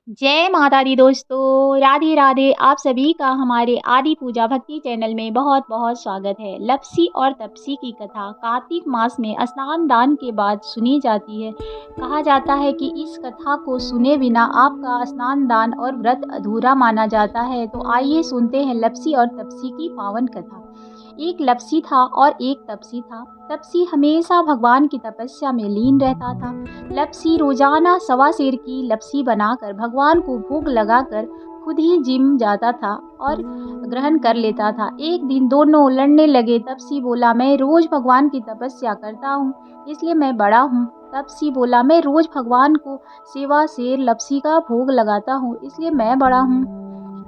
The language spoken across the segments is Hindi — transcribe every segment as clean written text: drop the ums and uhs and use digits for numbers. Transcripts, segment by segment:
जय माता दी दोस्तों, राधे राधे। आप सभी का हमारे आदि पूजा भक्ति चैनल में बहुत बहुत स्वागत है। लप्सी और तप्सी की कथा कार्तिक मास में स्नान दान के बाद सुनी जाती है। कहा जाता है कि इस कथा को सुने बिना आपका स्नान दान और व्रत अधूरा माना जाता है। तो आइए सुनते हैं लप्सी और तप्सी की पावन कथा। एक लप्सी था और एक तप्सी था। तप्सी हमेशा भगवान की तपस्या में लीन रहता था। लप्सी रोजाना सवा सेर की लप्सी बनाकर भगवान को भोग लगाकर खुद ही जिम जाता था और ग्रहण कर लेता था। एक दिन दोनों लड़ने लगे। तप्सी बोला, मैं रोज भगवान की तपस्या करता हूँ, इसलिए मैं बड़ा हूँ। तप्सी बोला, मैं रोज भगवान को सेवा सेर लप्सी का भोग लगाता हूँ, इसलिए मैं बड़ा हूँ।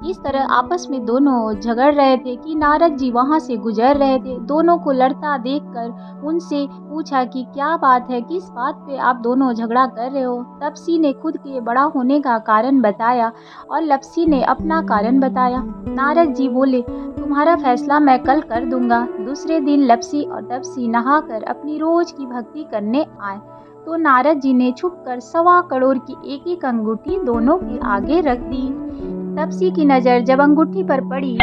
इस तरह आपस में दोनों झगड़ रहे थे कि नारद जी वहां से गुजर रहे थे। दोनों को लड़ता देखकर उनसे पूछा कि क्या बात है, किस बात पे आप दोनों झगड़ा कर रहे हो। तप्सी ने खुद के बड़ा होने का कारण बताया और लप्सी ने अपना कारण बताया। नारद जी बोले, तुम्हारा फैसला मैं कल कर दूंगा। दूसरे दिन लप्सी और तप्सी नहाकर अपनी रोज की भक्ति करने आए तो नारद जी ने छुपकर 1.25 करोड़ की एक अंगूठी दोनों के आगे रख दी। तप्सी की नजर जब अंगूठी पर पड़ी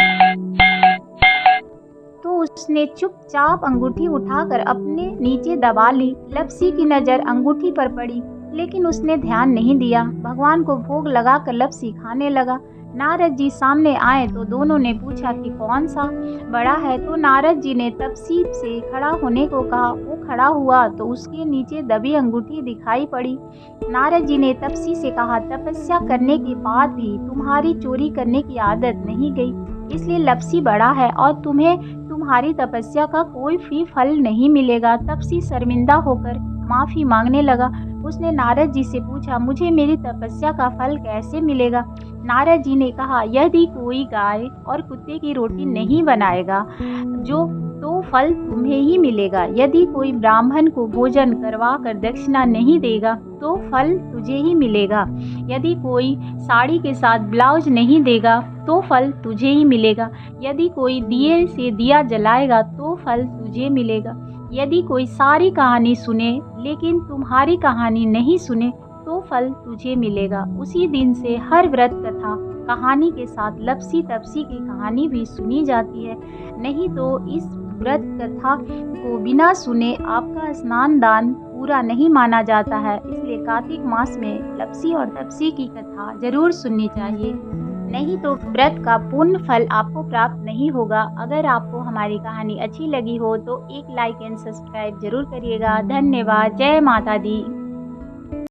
तो उसने चुपचाप अंगूठी उठाकर अपने नीचे दबा ली। लप्सी की नजर अंगूठी पर पड़ी, लेकिन उसने ध्यान नहीं दिया। भगवान को भोग लगाकर लप्सी खाने लगा। नारद जी सामने आए तो दोनों ने पूछा कि कौन सा बड़ा है। तो नारद जी ने तप्सी से खड़ा होने को कहा। वो खड़ा हुआ तो उसके नीचे दबी अंगूठी दिखाई पड़ी। नारद जी ने तप्सी से कहा, तपस्या करने के बाद भी तुम्हारी चोरी करने की आदत नहीं गई, इसलिए लप्सी बड़ा है और तुम्हें तुम्हारी तपस्या का कोई भी फल नहीं मिलेगा। तप्सी शर्मिंदा होकर माफी मांगने लगा। उसने नारद जी से पूछा, मुझे मेरी तपस्या का फल कैसे मिलेगा। नारद जी ने कहा, यदि कोई गाय और कुत्ते की रोटी नहीं बनाएगा जो तो फल तुम्हें ही मिलेगा। यदि कोई ब्राह्मण को भोजन करवा कर दक्षिणा नहीं देगा तो फल तुझे ही मिलेगा। यदि कोई साड़ी के साथ ब्लाउज नहीं देगा तो फल तुझे ही मिलेगा। यदि कोई दिए से दिया जलाएगा तो फल तुझे मिलेगा। यदि कोई सारी कहानी सुने लेकिन तुम्हारी कहानी नहीं सुने तो फल तुझे मिलेगा। उसी दिन से हर व्रत कथा कहानी के साथ लप्सी तप्सी की कहानी भी सुनी जाती है। नहीं तो इस व्रत कथा को बिना सुने आपका स्नान दान पूरा नहीं माना जाता है। इसलिए कार्तिक मास में लप्सी और तप्सी की कथा जरूर सुननी चाहिए, नहीं तो व्रत का पूर्ण फल आपको प्राप्त नहीं होगा। अगर आपको हमारी कहानी अच्छी लगी हो तो एक लाइक एंड सब्सक्राइब जरूर करिएगा। धन्यवाद। जय माता दी।